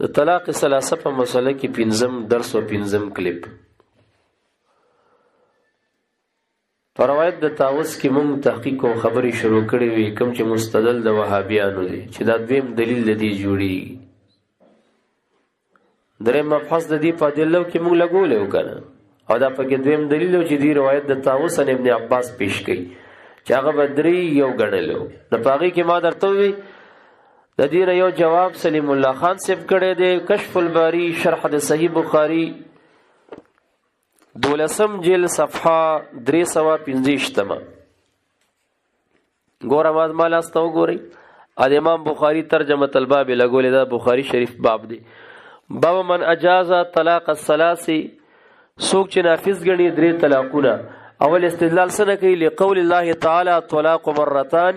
د طلاق ثلاثه په مسله کې پنځم درس او پنځم کلیپ. په روایت د طاووس کې موږ تحقیق او خبرې شروع کړې وي، کوم چې مستدل د وهابیانو دی چې دا دویم دلیل د دې جوړېږي. درې مبحث د دې په ادلو کې موږ لګولې وکړه او دا پکې دویم دلیل چې دی روایت د طاووس عن ابن عباس پیش کړي چې هغه بدري یو ګڼلو. د پاغي کې ما درته وی د دې یو جواب سلیم الله خان صاحب کړی دی، کشف الباری شرح د صحیح بخاری 12 جلد صفحه 325. ګوره ما لاسته وګورئ، د امام بخاری ترجمه الباب لګولې ده، بخاری شریف باب دی. باب من اجاز طلاق الثلاث، څوک چې نافذ ګڼي درې طلاقونه. اول استدلال سره کوي لقول الله تعالی طلاق مرتان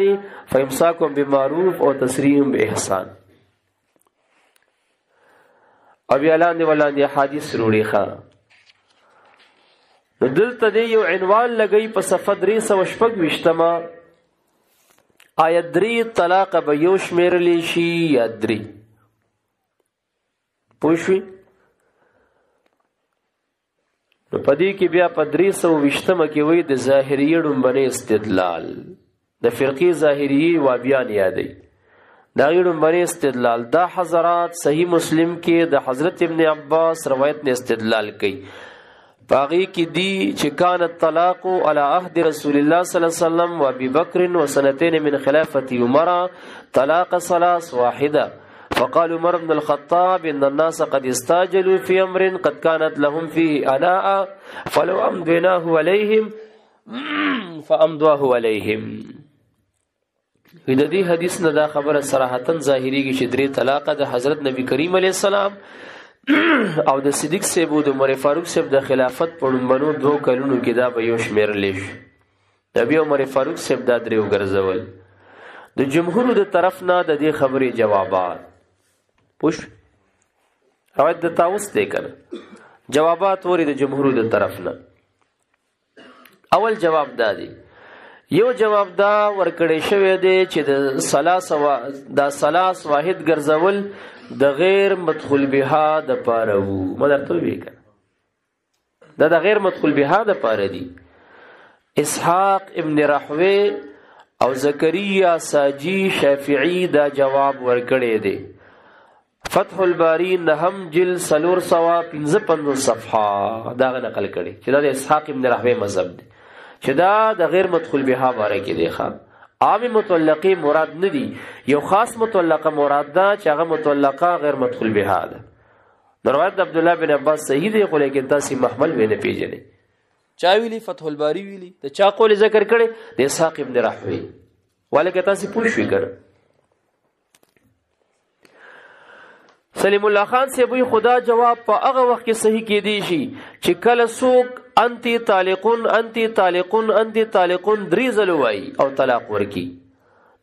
فامساک بمعروف او تسریح باحسان. او بیا لاندې ولاندې حدیث وروړي ښه. نو دلته دی یو عنوان لګی په صفحه 326 آیت 3 طلاق به یو شمیرلی شي یا 3 پوښوي. نو پدې کې بیا په 320 کې وایي د ظاهریه ډومبنه استدلال د فرقې ظاهریه وابیان یادې دا ډومبنه استدلال دا حضرات صحیح مسلم کې د حضرت ابن عباس روایت نه استدلال کوي. باقی کی دی چې کان الطلاق على عهد رسول الله صلی الله علیه وسلم و ابي بکر وسنتين من خلافه عمر طلاق ثلاث واحده فقال عمر بن الخطاب ان الناس قد استعجلوا في امر قد كانت لهم فيه اناء فلو امضيناه عليهم فامضواه عليهم. د دې حدیث نه دا خبره صراحتا ظاهري کې چې درې طلاق د حضرت نبی کریم علیه السلام او د صدیق صاحب او د عمر فاروق صاحب د خلافت په لومړنو 2 کلونو کې دا به یو شمیرل شي. نبی عمر فاروق صاحب دا درې وګرځول. د جمهور د طرف نه د دې خبرې جوابات پوښ روایت د طاووس دی کنه، جوابات ورې د جمهور د طرف نه. اول جواب دا دی، یو جواب دا ورکړی شوی دی چې د ثلاث واحد ګرځول د غیر مدخول بها د پاره وو. ما درته وی کنه دا د غیر مدخول بها د پاره دی. اسحاق ابن رحوی او زکریا ساجی شافعی دا جواب ورکړی دی. فتح الباری نهم جلد 355 صفحه دا نقل کړي چې دا د اسحاق ابن رحوی مذهب دی چې دا د غیر مدخول بها باره کې دی. ښه عام مطلقه مراد نه دی، یو خاص مطلقه مراد ده چې هغه مطلقه غیر مدخول بها ده. روایت عبد الله بن عباس صحیح دی خو لیکن تاسو محمل نه پیژنئ. چا ویلی فتح الباری ویلی ته چا قول ذکر کړي د اسحاق ابن رحوی ولکه تاسو پوښښ وکړه. سلیم الله خان سے وی خدا جواب په هغه وخت کې صحیح کې دی شي چې کله څوک انتی طالقون درې ځله وایي او طلاق ورکی.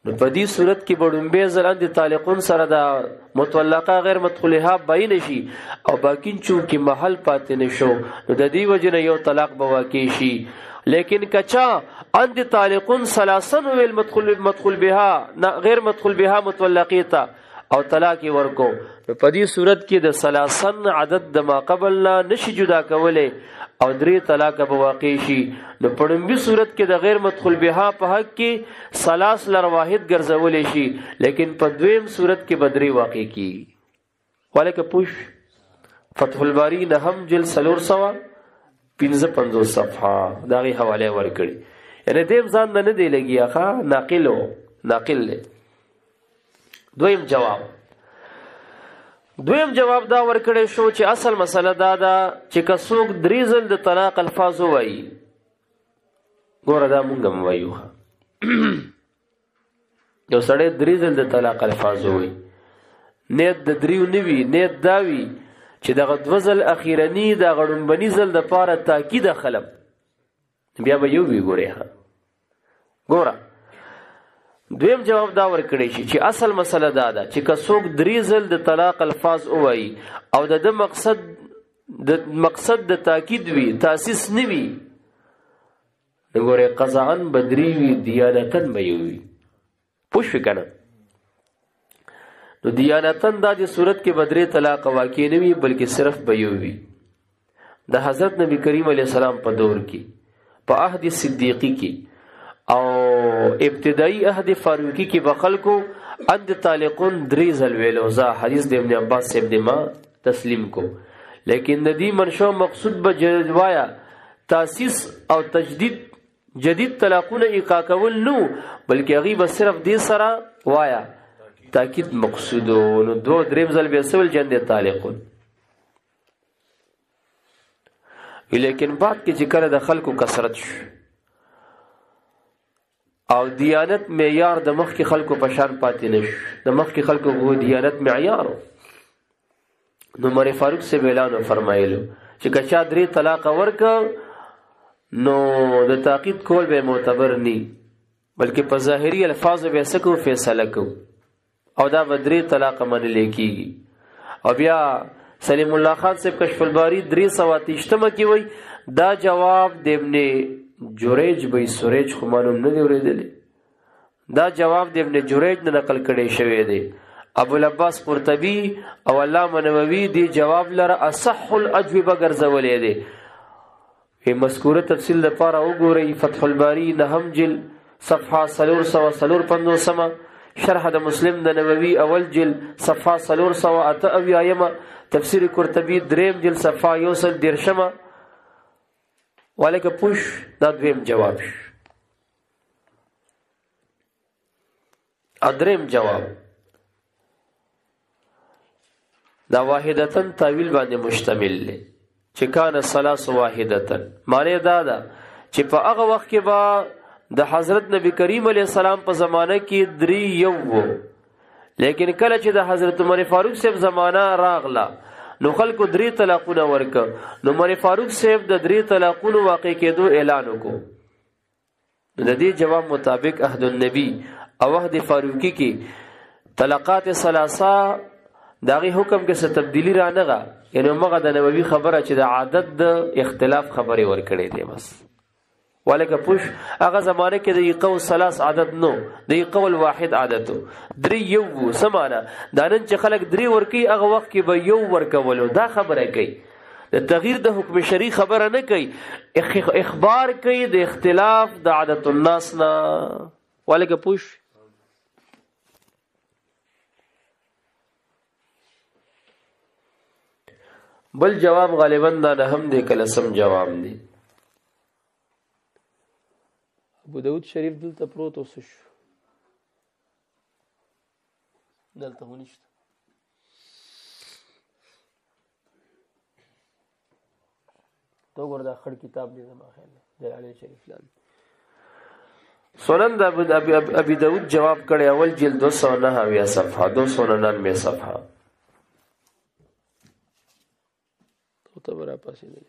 نو په دې صورت کې بډومبه ځل انتی طالقون سره د مطلقه غیر مدخولها باین شي او باکین چونکې محل پاتې نشو نو د دې وجه نه یو طلاق به واقع شي. لیکن کچا انتی طالقون ثلاثن ویل مدخول بها غیر مدخول بها مطلقیتا او طلاق ورکو، په دې صورت کې د ثلاثن عدد د ما قبل نه نشي جدا کوله او 3 طلاق به واقع شي. نو په لومبي صورت کې د غیر مدخول بها په حق کې ثلاث لر واحد ګرځول شي، لیکن په دویم صورت کې بدري واقع کی. ولکه پوښ فتح الباری نهم جلد 355 صفحه دغه حواله ورکړي. یعنی دیم ځان نه دی لګیا ښا ناقل له. دویم جواب دا ورکړی شو چې اصل مسله دا ده چې که څوک 3 ځل د طلاق الفاظ وایي. ګوره دا مونږ هم وایو یو سړی 3 ځل د طلاق الفاظ وایي، نیت د 3 نه وي، نیت دا وي چې دغه 2 ځل اخیرني د غړومبني ځل د پاره تاکید خلم بیا به یو وی ګوره. دویم جواب دا ورکړی شي چې اصل مسله دا ده چې که څوک 3 ځل د طلاق الفاظ وایي او د مقصد د تاکید وي، تاسیس نه وي، نګوره قضاءن بدری وي، دیانتن به وي. پوښ کنه نو دیانتن دا د صورت کې بدري طلاق واقع نه وي بلکې صرف به یو وي د حضرت نبی کریم علیه السلام په دور کې په عهد صدیقی کې او ابتدایي عهد فاروقی کې به خلکو عد طالقون 3 ځل ویلو ځا حدیث د ابن عباس صاحب د ما تسلیم کو لیکن ندی منشو مقصود به جوایا تاسیس او تجدید جدید طلاقونه ایقا کول نو بلکې هغه به صرف دې سره وایا تاکید مقصود نو 2-3 ځل به سول جند طالقون لیکن بعد کې چې کله د خلکو کثرت شو او دیانت معیار د مخ کې خلکو په شان پاتې نشو د مخ کې خلکو غو دیانت معیار نو عمر فاروق سے اعلان فرمایلو چې کچا 3 طلاق ورک نو د تاقید کول به معتبر ني بلکې په ظاهري الفاظ به سکو فیصله کو او دا 3 طلاق منل کیږي او بیا سلیم الله خان صاحب کشف الباری 338 کې وای دا جواب د ابن جریج به سوریج خو معلوم نه دی ورېدلی دا جواب د ابن جریج نه نقل کړي شوی دی ابو العباس قرطبی او علامه نووي دی جواب لره اصح الاجوبه ګرځولې دی په مذکوره تفصیل لپاره وګورئ فتح الباری نهم جل صفحه 350 شرح د مسلم د نووي اول جل صفحه 388 تفسیر قرطبی 3 جل صفحه 110 والک پوش دا دویم جواب ادریم جواب دا واحدتن تعویل باندې مشتمل دی چې کان ثلاث واحدتن معنی دا ده چې په هغه وخت کې با د حضرت نبی کریم علیه السلام په زمانه کې 3 یو وو لیکن کله چې د حضرت عمر فاروق صاحب زمانہ راغله نو خلکو 3 طلاقونه ورک نو عمر فاروق صاحب د 3 طلاقونو واقع کېدو اعلان وکړو د دې جواب مطابق عهد النبی او عهد فاروقی کې طلاقات ثلاثه داغي حکم کې څه تبدیلی را نغه یعنی مغه د نبوي خبره چې د عادت د اختلاف خبره ور کړې دی بس ولکه پوش هغه زمانه کې د یقول ثلاث عادت نو د یقول واحد عادتو 3 یو سمانه دانن چې خلک 3 ورکی هغه وخت کې به یو ورکولو دا خبره کوي د تغییر د حکم شرعي خبره نه کوي اخبار کوي د اختلاف د عادت الناس نه ولکه پوش بل جواب غالبا دا نه هم دی کله سم جواب دی ابو داود شریف دلته پروت اوس شو دلته ونیشته تو ګور دا خړ کتاب دی زما خیال جلال شریف لال سنن د ابي داود جواب کړي اول جلد 209 صفحه 299 صفحه تبرا پاسې دی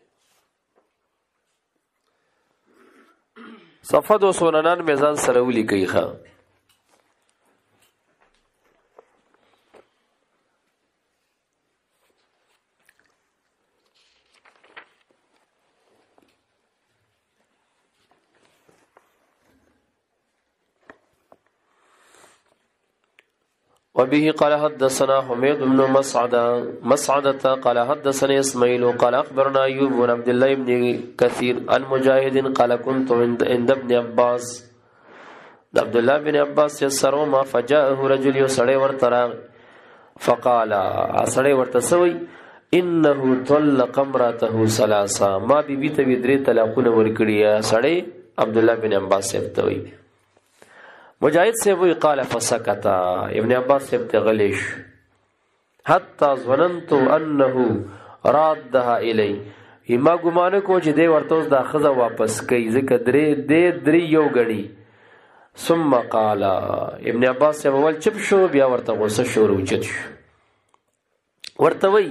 صفحه 299 میزان سره ولي کوي ښا وبه قال حدثنا حميد بن مسعدة قال حدثنا اسماعيل قال اخبرنا ايوب بن عبد الله بن كثير عن مجاهد قال كنت عند ابن عباس عبد الله بن عباس يسروا ما فجاءه رجل يسړی ورترا فقال اسړی ورتسوي انه طلق امراته ثلاثه ما بي ته 3 طلاقونه ورکړي اسړی عبد الله بن عباس ته مجاهد سے وی قال فسکتا ابن عباس سے تغلیش حتی ظننت انه رادها الی ما ګمان کو چې دی ورته دا خزه واپس کوي ځکه درې یو غړي ثم قال ابن عباس سے اول چپ شو بیا ورته غوسه شروع چت ورته وی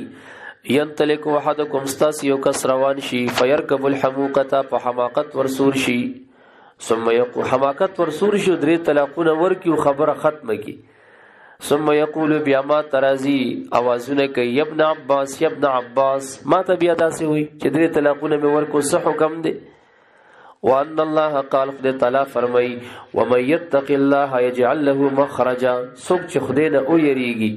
ينطلق احدكم استاس یو کس روان شي فيركب الحموقه فحماقت ورسور شي ثم يقول حماقت ورسور شو 3 طلاقونه ورکی خبره ختمه کی ثم يقول بیا ما ترازی اوازونه کوي ابن عباس ابن عباس ما ته بیا داسې وي چې 3 طلاقونه مې ورکو صح حکم دی وان الله قال خدای تعالی فرمای ومن يتق الله يجعل له مخرجا سوک چې خدای نه او یریږي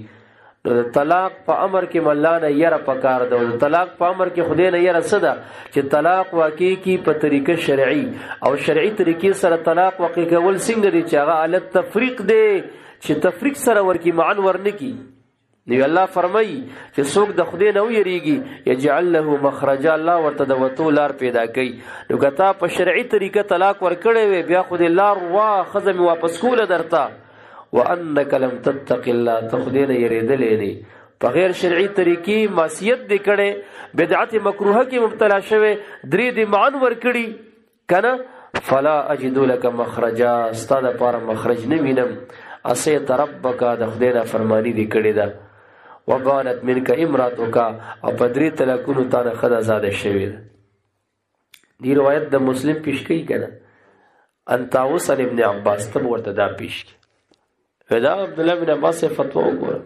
نو طلاق په امر کې ملانه یره پکار ده. طلاق په امر کې خدای نه یره څه ده چې طلاق واقع کی په طریقه شرعي او شرعي طریقې سره طلاق واقع کول څنګه دي چې هغه حالت تفریق دی چې تفریق سره ورکی معن ورنکی. نو الله فرمایي چې څوک د خدای نه ویریږي یجعل له مخرجا، الله ورته د وتو لار پیدا کوي. نو کته په شرعي طریقه طلاق ورکړې وي بیا خدای لار وا خزم واپس کوله درته وانک لم تتق الله، ته خدای نه یریدلې نه په غیر شرعي طریقې معصیت دې کړي بدعت مکروهه کې مبتلا شوه درې دې معن ورکړي کنه فلا اجد لك مخرجا، استاد لپاره مخرج نه وینم. اسه تربک د خدای نه فرمانی دې کړي ده وبانت منك امراتك، او پدری طلاقونو تا نه خدا زاده شوی ده. دی روایت د مسلم پیش کوي کنه انت وصل ابن عباس تم ورته دا پیش کی دا عبد الله بن عباس فتوا وګوره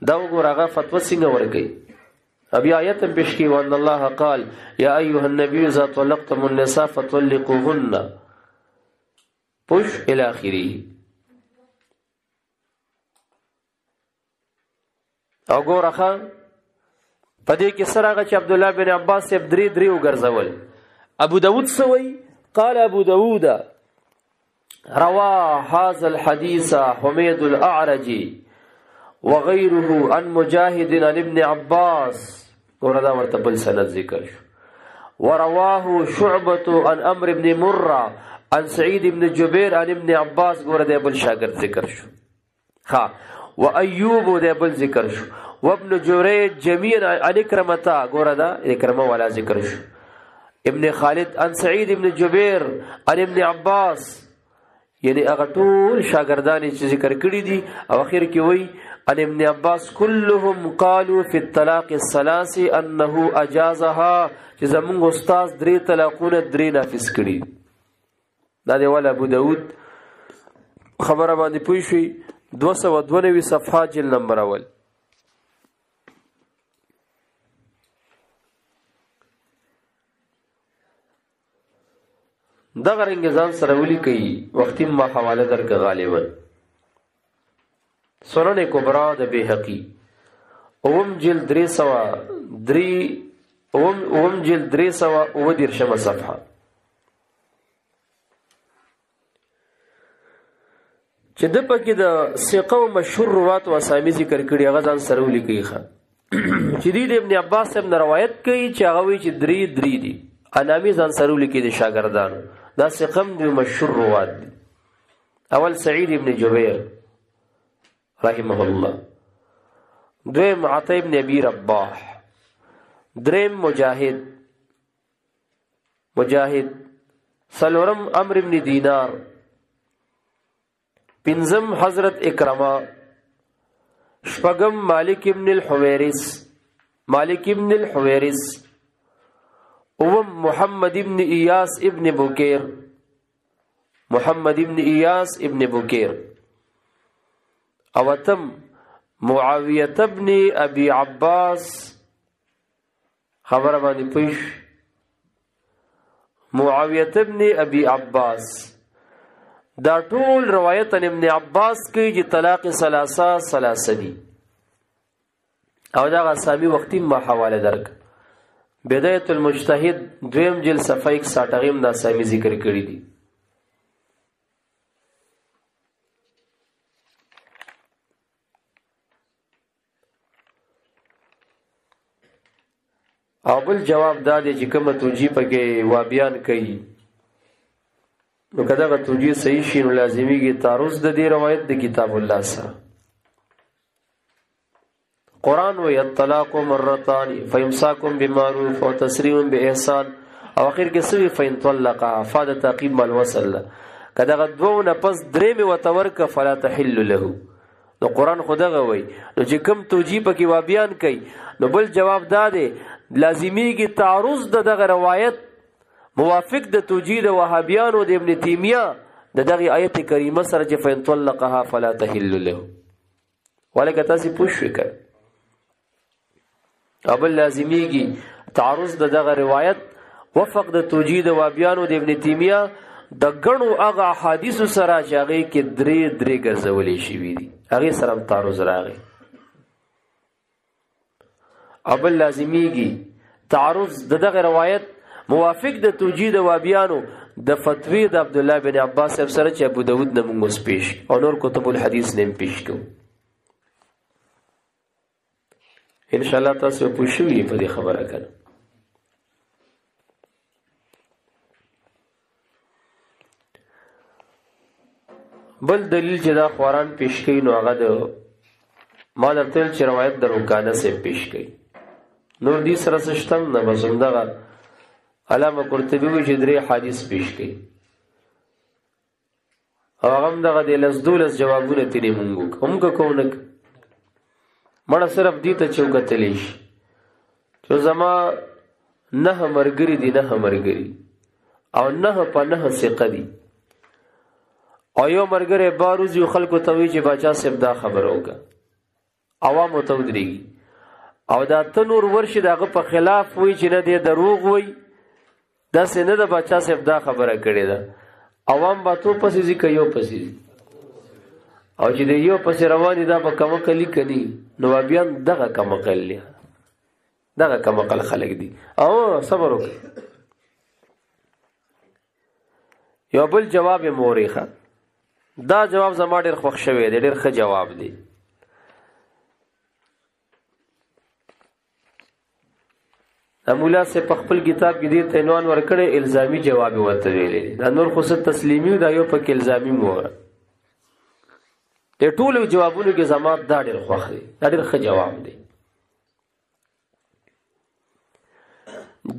دا وګوره هغه فتوا څنګه ورګي. ابي آیت پیش کی وان الله قال یا ایها النبي اذا طلقتم النساء فطلقوهن پوش الى اخره. او ګورخه پدې کې سره چې عبد الله بن عباس یې درې وګرځول. ابو داود سوي قال ابو داود روا هذا الحديث حميد الاعرجي وغيره عن مجاهد عن ابن عباس، وردا ورته بل سند ذکر شو. ورواه شعبة عن عمرو بن مرة عن سعيد بن جبير عن ابن عباس، وردا بل شاګرد ذکر شو. ها وايوب وردا بل ذکر شو. وابن جريج جميعا عن اكرمه، وردا اكرمه ولا ذکر شو. ابن خالد عن سعيد بن جبير عن ابن عباس، یعنی هغه ټول شاګردان چې ذکر کړی دي او اخر کې وای ان ابن عباس كلهم قالوا في الطلاق الثلاث انه اجازها، چې زمونږ استاد درې طلاقونه درې نافذ کړي. دا دی ول ابو داود خبره باندې پوي شي 292 صفحه جلد نمبر اول. دغه رنګ ځان سره ولي کوي وختي ما حواله درک غالبا سنن کبرا د بیهقی اوم جلد 303 اوم جلد 313 صفحه. چې د پکې د ثقه او مشهور روات او اسامی ذکر کړي هغه ځان سره ولي کوي ښه چې د ابن عباس ابن روایت کوي چې هغه وی چې درې دي انامي ځان سره ولي کوي د شاګردانو دا ثقم دی مشهور روات دی. اول سعید ابن جبیر رحمه الله، دویم عطا ابن ابي رباح، دریم مجاهد، سلورم عمرو ابن دینار، پنځم حضرت اکرمه، شپږم مالک ابن الحویرث، اوم محمد ابن ایاس ابن بکیر، اوتم معاویه ابن ابي عباس. خبر باندې پوښ معاویه ابن ابي عباس دا ټول روایت ابن عباس کې چې طلاق ثلاثه دي او دا غسامي وختي ما حواله درک. بداية المجتهد دویم جلد صفحه 61 دا سامي ذکر کړی دي. او بل جواب دا دی چې کومه توجیه پکې وابیان کوي نو کداغه توجیه صحیح شي نو لازمیږي تعرض د دې روایت د کتاب الله سره. قرآن و الطلاق مرتان فامساکم بمعروف او تسريح باحسان او اخر کې سوي فین طلقا فاد تعقیب مال وصل کداغه دوه پس درې می وتورک فلا تحل له. نو قرآن خدغه وای نو چې کوم توجیه پکې وابیان کوي نو بل جواب دا دی لازمیږي تعرض دغه روایت موافق د توجیه د وهابیانو د ابن تیمیه دغه آیت کریمه سره چې فین طلقها فلا تحل له ولکه تاسو پوښښ وکړئ. ابل لازمیږي تعرض دغه روایت وفق د توجیه د وهابیانو د ابن تیمیه د غنو هغه احادیث سره چې هغه کې درې ګرځولې شوي دي هغه سره تعارض راغی ابل لازمیږي تعارض دغه روایت موافق د توجید وابیانو د فتوی د عبد الله بن عباس سره چې ابو داود نه موږ پیش او نور کتب الحديث نه پیش کوو ان شاء الله تاسو پوښوي په دې خبره کړه بل دلیل چې دا خوران پیش کوي نو هغه د ما درته چې روایت د روکانه سے پیش کوي نور دې سره سشتم نه بسندغه علامه قرطبي وی چې درې حدیث پیش کوي او هغه دغه د لزدولس جوابونه تیری مونږ کوم کوونک مړه صرف دې ته چوکتلی شي چې زما نه مرګري دي نه مرګري او نه په نه ثقه دي او یو مرګره باروز یو خلکو ته وی چې باچا صاحب دا خبر وکړه عوامو ته ودرېږي او دا تنور ورشي دغه په خلاف وی چې نه دی دروغ وی دا څنګه د باچا صاحب دا خبره کړې ده عوام با تو پسې ځي که یو پسې او چې د یو پسې رواني دا به کمقل کني نو بیا دغه کمقل دغه کمقل خلک دي او صبر وکړي یو بل جواب مورخه دا جواب زما ډېر خوښ شوی دی ډېر ښه جواب دی مولا سے په خپل کتاب کې دې ته عنوان ورکړی الزامي جواب ورته ویلی دا نور خو څه تسلیمي دا یو پکې الزامي موره د ټولو جوابونو کې زما دا ډېر خوښ دی دا ډېر ښه جواب دی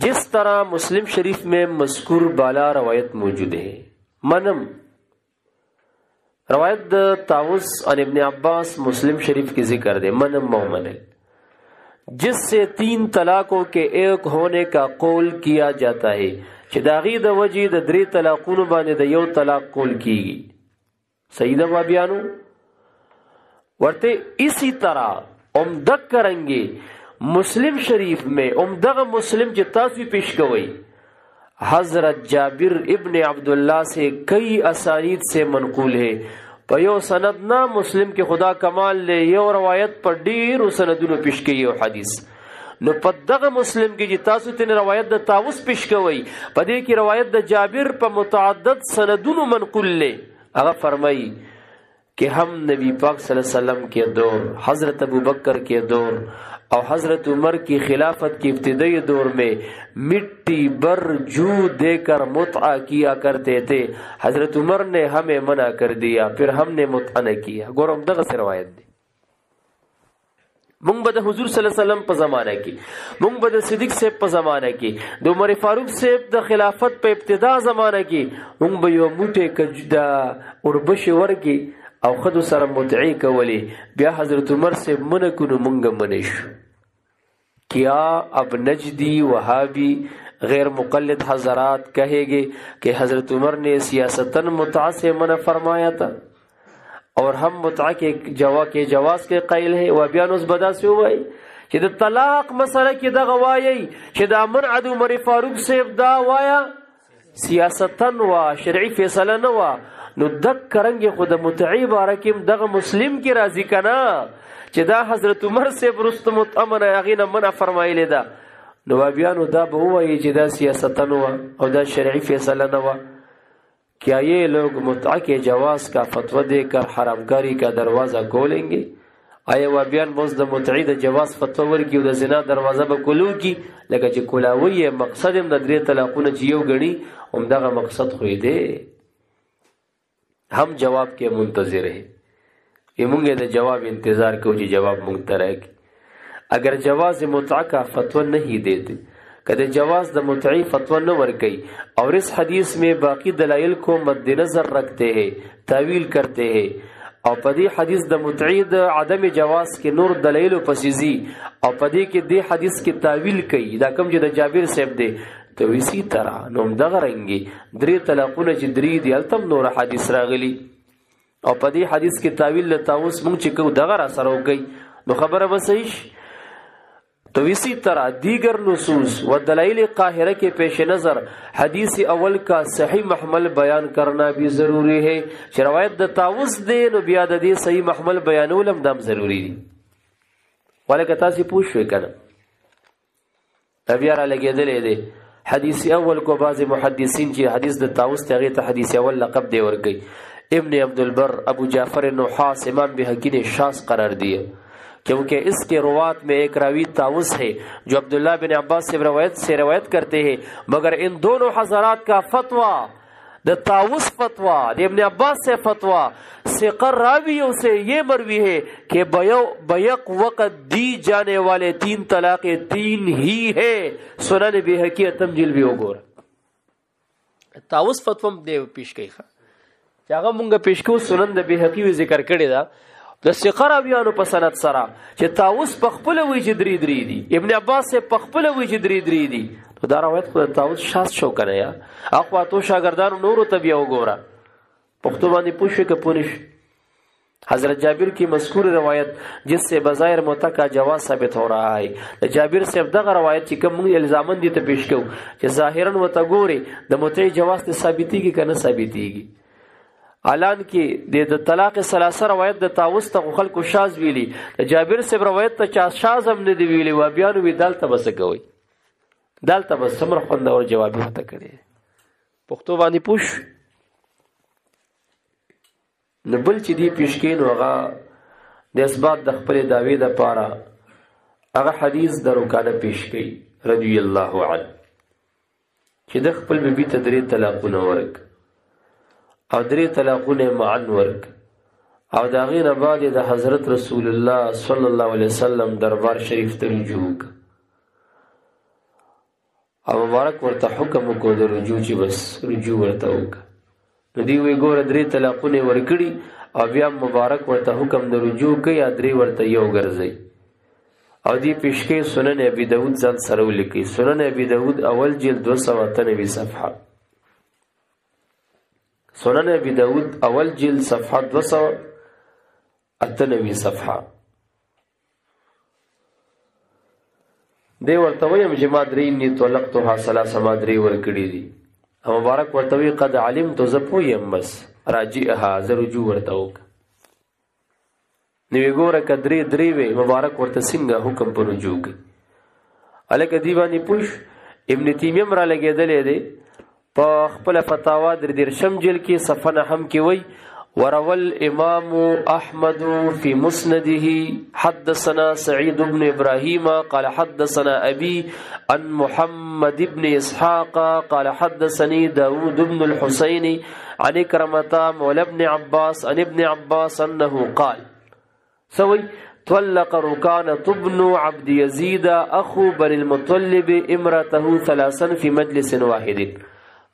جس طرح مسلم شریف میں مذکور بالا روایت موجود ہے منم روایت طاووس عن ابن عباس مسلم شریف کی ذکر دے منم مومنل جس سے 3 طلاقوں کے ایک ہونے کا قول کیا جاتا ہے چې داغي د وجې د 3 طلاقونو باندې د یو طلاق قول کیږي سیدہ وابیانو ورته اسی طرح عمدہ کرنگے مسلم شریف میں عمدہ مسلم چې تاسو پیش کوي حضرت جابر ابن عبداللہ سے کئی اسانید سے منقول ہے په یو سند نه مسلم کې خدا کمال له یو روایت پر ډیر سندونو پیش کوي یو حدیث نو په دغه مسلم کې چې تاسو ته روایت د طاووس پیش کوي په دې کې روایت د جابر په متعدد سندونو منقول له هغه فرمایي کہ ہم نبی پاک صلی اللہ علیہ وسلم کے دور حضرت ابوبکر کے دور اور حضرت عمر کی خلافت کی ابتدائی دور میں مٹی بر جو دے کر متعہ کیا کرتے تھے حضرت عمر نے ہمیں منع کر دیا پھر ہم نے متعہ نہ کیا گورم دغه سے روایت دی مونږ به د حضور صلی الله علیه وسلم په زمانه کې مونږ به د صدیق صاحب په زمانه کې د عمر فاروق صاحب د خلافت په ابتدا زمانه کې مونږ به یو موټه کجدا اوربش ورګي او خدو سره متعی کولی بیا حضرت عمر سے منکونو منگ منش کیا اب نجدی وہابی غیر مقلد حضرات کہے گے کہ حضرت عمر نے سیاستاً متعہ سے منع فرمایا تھا اور ہم متعہ کے جواز کے قائل ہیں و بیان اس بدا سے ہوئی کہ دا طلاق مسئلہ کی دا غوائی کہ دا منع دا عمر فاروق سے دا وایا سیاستاً و شرعی فیصلہ نوا نو دک کرنگی خود متعی بارکیم دغه مسلم کی راضی کنا چې دا حضرت عمر سے برست متأمن اغینا منع فرمایلی دا نو بیانو دا به وایي چې دا سیاستن ہوا او دا شرعی فیصلہ نہ ہوا کیا یہ لوگ متعہ کے جواز کا فتوہ دے کر حرامکاری کا دروازہ کھولیں گے آیا وابیان موز د متعی د جواز فتوہ ورکی او د زنا دروازه به کولو کی لکه چې کولاوی مقصد هم د 3 طلاقونه چې یو غنی هم دغه مقصد خو دی ہم جواب کے منتظر ہیں یہ مونږه د جواب انتظار کو چې جواب مونږ ته راکړي اگر جواز متعہ کا فتوی نہیں دیتے کده جواز د متعی فتوی نہ ورکي اور اس حدیث میں باقی دلائل کو مد نظر رکھتے ہیں تعویل کرتے ہیں او پدی حدیث د متعی د عدم جواز کے نور دلائل پسیزی او پدی کې دی حدیث کی تعویل کوي دا کوم چې د جابر صاحب دی تو اسی طرح نوم دغه رنگي 3 طلاقونه چې 3 دی التم نور حدیث راغلی او په دې حدیث کې تعویل له طاووس مونږ چې کو دغه را سره وکي نو خبره به صحیح تو اسی طرح دیگر نصوص و دلائل قاہرہ کے پیش نظر حدیث اول کا صحیح محمل بیان کرنا بھی ضروری ہے چې روایت د طاووس دی نو بیا د دې صحیح محمل بیانول هم دام ضروری دی ولکه تاسو پوښښ کنه بیا را لګېدلې دی حدیث اول کو بعض محدثین چې حدیث د طاووس ته هغې ته حدیث اول لقب دی ورکوي ابن عبدالبر ابو جعفر نحاس امام بحقی نے شاذ قرار دیا کیونکہ اس کے روات میں ایک راوی طاووس ہے جو عبداللہ بن عباس سے روایت کرتے ہیں مگر ان دونوں حضرات کا فتویٰ دا طاووس فتویٰ دا ابن عباس سے فتویٰ ثقہ راویوں سے یہ مروی ہے کہ بیق وقت دی جانے والے 3 طلاق 3 ہی ہے سنن بحقی تمجیل بھی وګور طاووس فتویٰ دے پیش کئی خواہ چې هغه مونږ پیش کوو سنن د بهقي ذکر کړی دا د ثقه راویانو په سند سره چې طاووس په خپله وایي چې درې دي ابن عباس په خپله وایي چې درې دي نو دا روایت خو د طاووس شاذ شو که نه یا هغه اتو شاګردانو نورو ته بیا وګوره پښتو باندې پوه شوې که پوه نه شي حضرت جابر کی مذکور روایت جس سے بظاہر متع کا جواز ثابت ہو رہا ہے د جابر صاحب دغه روایت چې کوم موږ الزامن دي ته پیش کوو چې ظاهرا ورته ګورې د متع جواز ته ثابتېږي که نه ثابتېږي الان کې د طلاق ثلاثه روایت د طاووس ته خلکو شاذ ویلي د جابر صاحب روایت ته چا شاذ هم نه دی ویلي وابیانو وی دلته به څه کوئ دلته به څومره خوندور جواب ورته کړی پښتو باندې پوښ نو بل چې دی پیش کوي نو هغه د اثبات د خپلې دعوې دپاره هغه حدیث د رکانه پیش کوي رضی الله عنه چې د خپل بیبي ته 3 طلاقونه ورک او 3 طلاقونه معن ورک او دا غیر بعد د حضرت رسول الله صلی الله علیه وسلم دربار شریف ته رجوع او مبارک ورته حکم وکړو د رجوع چې بس رجوع ورته وکړه نو دی وی ګوره 3 طلاقونه ورکړي او بیا مبارک ورته حکم د رجوع کوي یا 3 ورته یو ګرځي او دی پیشکې سنن ابي داود ځان سره ولیکي سنن ابي داود اول جلد 298 صفحه سنن ابی داود اول جلد صفحه 298 صفحه دی ورته ویم چې ما 3 انی طلقتها 3 ما 3 ورکړي دي او مبارک ورته وی قد علمت ز پویم بس راجعها ز رجوع ورته وک نو ګوره کدرې 3 وی مبارک ورته څنګه حکم پر رجوع کوي الکه دی باندې پوښ ابن تیمیه را لګېدلې دی په خپل فتاوا درشم جلد کې صفحه نهم کې وی وروى الامام احمد في مسنده حدثنا سعيد بن ابراهيم قال حدثنا ابي عن محمد بن اسحاق قال حدثني داود بن الحسين عن كرمة مولى ابن عباس عن ابن عباس انه قال سوي طلق ركانة بن عبد يزيد اخو بن المطلب امرته 3 في مجلس واحد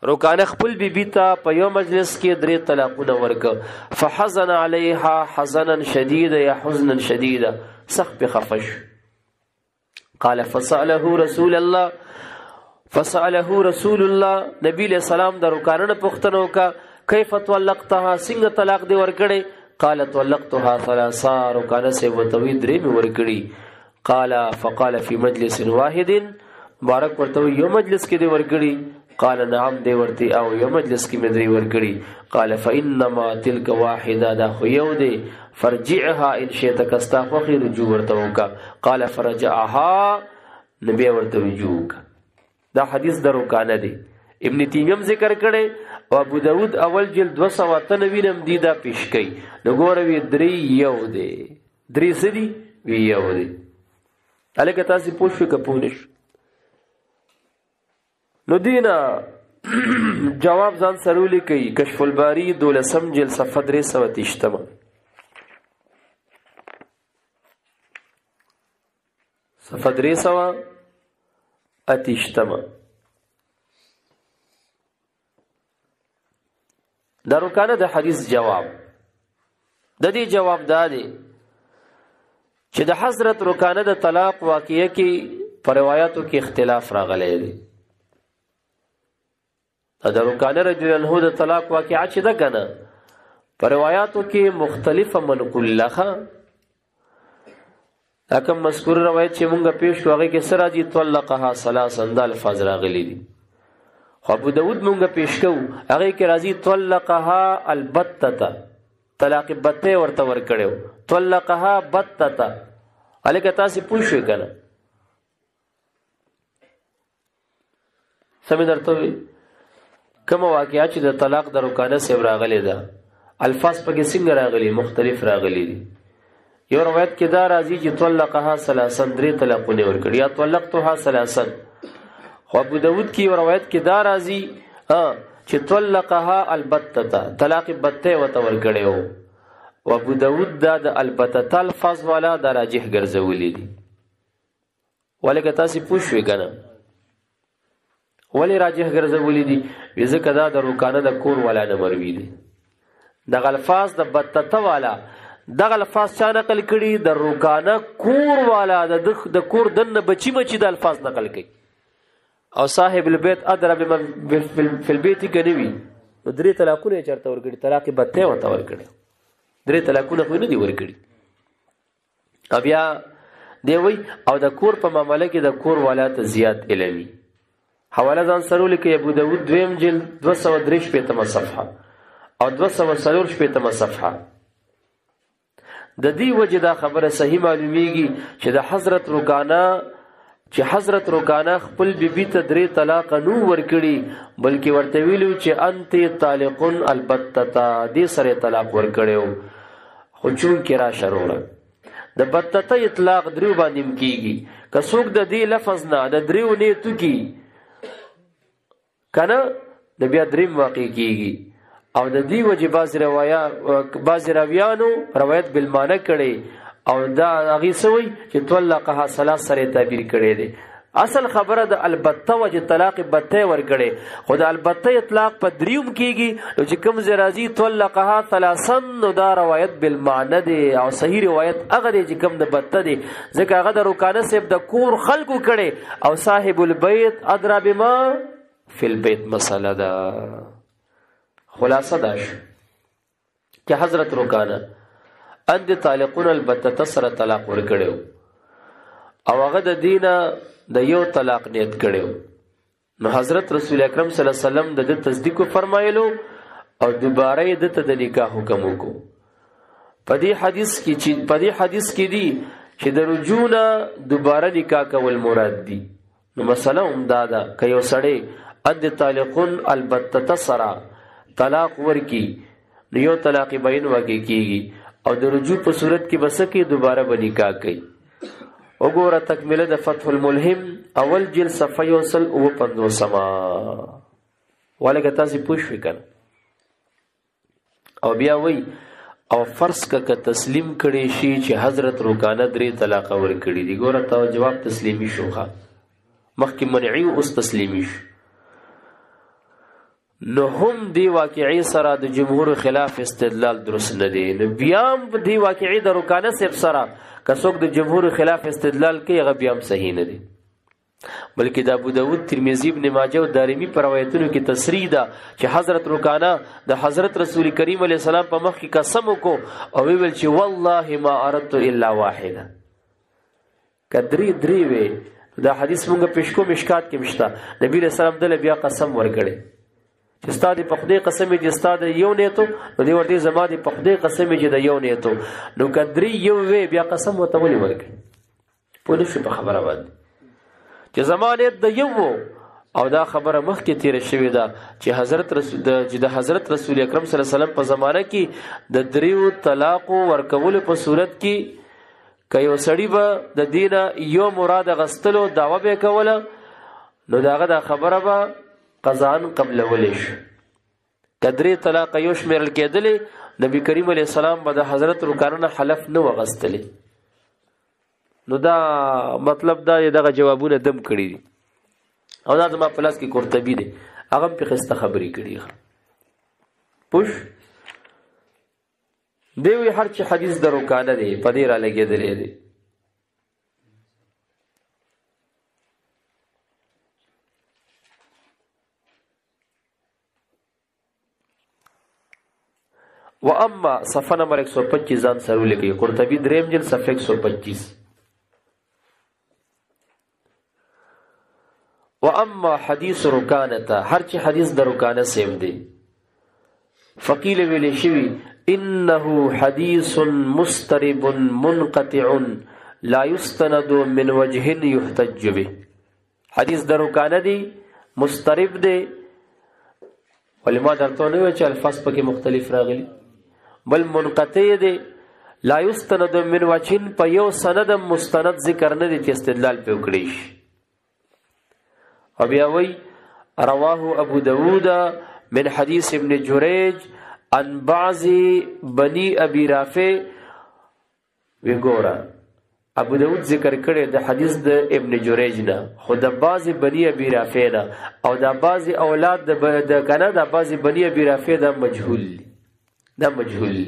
رکانه خپل بیبی ته په یو مجلس کې 3 طلاقونه ورکړه فحزن علیها حزنا شدیدا یا حزنا شدیدا سخت په خفش قال فسأله رسول الله نبی له سلام د رکانه پوښتنه وکړه کیف طلقتها څنګه طلاق دی ورکړي قال طلقتها 3 رکانه سے وتوی 3 می ورکړي قال فقال في مجلس واحد مبارک ورته یو مجلس کې دی ورکړي قال نعم دی ورتی او یو مجلس کې مې 3 ورکړي قال فانما تلك واحده دا خو یو دی فرجعها ان شئت کستا خو رجوع ورته وکا قال فرجعها نبی ورته رجوع دا حدیث درو کانه دی ابن تیمیه ذکر کړي او ابو داود اول جلد 293 نم دی دا پیش کړي نو ګوره وی 3 یو دی 3 سدي وی یو دی الکه تاسو پوښښ کپونش نو دینا جواب ځان سرولی کوي کشف الباری 12 جلد صفحه 330 صفحه 330 دا رکانه د حدیث جواب د دې جواب دا دی چې د حضرت رکانه د طلاق واقعه کې پر روایتو کې اختلاف راغلی دی د رکانه رضی الله عنه د طلاق واقعه چې ده کنه پر روایتو کې مختلفه منقول لخه لکه مذکور روایت چې مونږ پیش کړو هغه کې سره دي طلقها ثلاثا د الفاظ راغلي دي. خو ابو داود مونږ پیش کوو هغه کې راځي طلقها البتة، طلاق بته ورته ورکړو، طلقها بتة. الکه تاسو پوښښ کنه سمې درته کوم واقعیا چې د طلاق د رکانه سیب راغلي ده الفاظ پکې څنګه راغلي مختلف راغلي دي. یو روایت کې دا راځي چې طلقها ثلاثا، درې طلاقونه ورکړي، یا طلقتها ثلاثا. خو ابو داود کې یو روایت کې دا راځي چې طلقها البتة، طلاق بته ورته ورکړي وو. او ابو داود دا د البتة الفاظ والا دا راجح ګرځولي دي. ولکه تاسو پوښوي کنه ولی راجح ګرځولي دي؟ ځکه دا د رکانه د کور والا نه مروي دي. دغه الفاظ د بتته والا دغه الفاظ چا نقل کړي؟ د رکانه کور والا د کور دنه بچی مچی د الفاظ نقل کړي. او صاحب البيت ادرى بما في البيت کنوي. درې طلاقونه چرته ورکړي، طلاق بته ورته ورکړي، درې طلاقونه خو نه دي ورکړي. بیا دی وی او د کور په معاملې کې د کور والا ته زیات علمي حواله ځان سره لیکي. ابو داود دویم جلد 203 صفحه او 204 صفحه. د دې وجه دا خبره صحیح معلومیږي چې د حضرت رکانه خپل بیبي ته درې طلاق نو ورکړي، بلکې ورته ویلو چې انت طالقون البتة، دې سره طلاق ورکړیو. خو چون کې را شروع د بتته اطلاق دریو باندې کیږي. که څوک د دې لفظ نه د دریو نه توکي کنه د بیا دریم واقع کیږي. او د دې وجه بعض راویانو روایت بالمعنی کړي او دا هغه سوی چې طلقها ثلاث سره تعبیر کړي دي. اصل خبره د البته وجه طلاق بته ورکړي، خو د البته اطلاق په دریوم کیږي. نو چې کوم زرازی طلقها ثلاثا نو دا روایت بالمعنی دی او صحیح روایت هغه دی چې کوم د بته دی، ځکه هغه د رکانه صاحب د کور خلقو کړي او صاحب البيت ادرى بما فی البيت مسله ده. خلاصه ده چې حضرت رکانه اند طالقون البتة سره طلاق ورکړو او هغه د دینه د یو طلاق نیت کړو. نو حضرت رسول اکرم صلی الله علیه وسلم د تصدیق فرمایلو او دوباره د نکاح حکم وکړو. په دې حدیث کې دی چې د رجوع دوباره نکاح کول مراد دي. نو مسله هم دا ده که یو سړی اند طالقون البتة سره طلاق ورکی نو یو طلاق بین واقع کیږي او د رجوع په صورت کې بس کې دوباره به نکاح کوي. وګوره تکمله د فتح الملهم اول جلد صفحه 150 ولکه تاسو پوښښ وکړه. او بیا وی او فرض که تسلیم کړي شي چې حضرت رکانه درې طلاق ورکړي دي. ګوره تا جواب تسلیمي شوخه مخکې منعي اوس تسلیمي شو. نو هم دی واقعي سره د جمهور خلاف استدلال درست نه دی. نو بیا هم دی واقعي د رکانه صاحب سره که څوک د جمهور خلاف استدلال کوي هغه بیا هم صحیح نه دی، بلکې د ابو داود، ترمذی، ابن ماجه او دارمی پر روایتونو کې تصریح ده چې حضرت رکانه د حضرت رسول کریم علیه السلام په مخ کې قسم وکړو او ویل چې والله ما اردت الا واحده. کدرې درې وې دا حدیث مونږ پېښ کوو مشکات کې مشته. نبی رسول الله دله بیا قسم ورکړي چې استاد په خدای قسم چې استاد یو نیتو نو دی ورته زما دی په خدای قسم چې د یو نیتو. نو کدرې یو وې بیا قسم وته ولې ورکړي؟ پوه شو په خبره باندې چې زمانه د یو او دا خبره مخکې تیر شوې ده چې د حضرت رسول اکرم صلی الله علیه وسلم په زمانه کې د دریو طلاق ورکول په صورت کې که یو سړی به د دینه یو مراد غستلو دعوه به کوله نو داغه دا خبره به قضاء قبل ولیش کدرې طلاق یو شمیرل کېدلې نبی کریم علیه السلام به د حضرت رکانه حلف نه وغستلې. نو دا مطلب دا دغه جوابونه دم کړی دي او دا زما پلاس کې قرطبي دی هغه په خسته خبرې کړي. پوش دی وی هر چې حدیث د رکانه دی په دې را لګېدلې دی. و اما صفحه نمبر 125 ځان سره لیکي قرطبي دریم جلد صفحه 125 واما حدیث رکانه، هر چې حدیث د رکانه سیم دی فقیل ویلی شوی انه حدیث مسترب منقطع لا يستند من وجه يحتج به. حدیث د رکانه دی، مسترب دی، ولی ما درته نه وی چې الفاظ پکې مختلف راغلي، بل منقطع دی، لا يستند من وجه، په یو سند مستند ذکر نه دی چې استدلال په وکړي شي. او بیا وی رواه ابو داود من حدیث ابن جریج عن بعض بنی ابي رافع. وی ګورا ابو داود ذکر کړي د حدیث د ابن جریج نه، خو د بعض بنی ابي رافع نه، او د بعض اولاد د کنه د بعض بنی ابي رافع د مجهول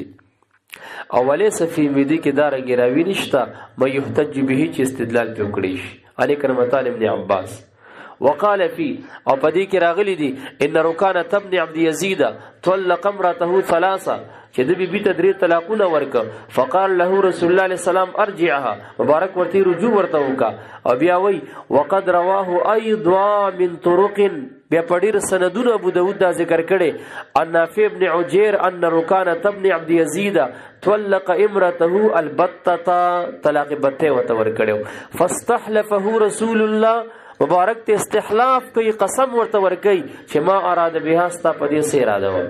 او وليس في مدي کې دا رنګ راوي نشته ما يحتج به چې استدلال په وکړي شي. علي کرمتان ابن عباس وقال فی، او پدې کې راغلی دی ان رکانه ابن عبد یزید طلق امرته ثلاثه، چې د بی بی ته 3 طلاقونه ورک. فقال له رسول الله علیه السلام ارجعها، مبارک ورته رجوع ورته وکا. او بیا وی وقد رواه ايضا من طرق، بیا پډیر سندونه ابو داود دا ذکر کړي ان نافع ابن عجیر ان رکانه ابن عبد یزید طلق امرته البتة، طلاق بته وتور کړو. فاستحلفه رسول الله، مبارک ته استحلاف کوي، قسم ورته ورکي چې ما اراده بها، ستا په دې سه اراده و.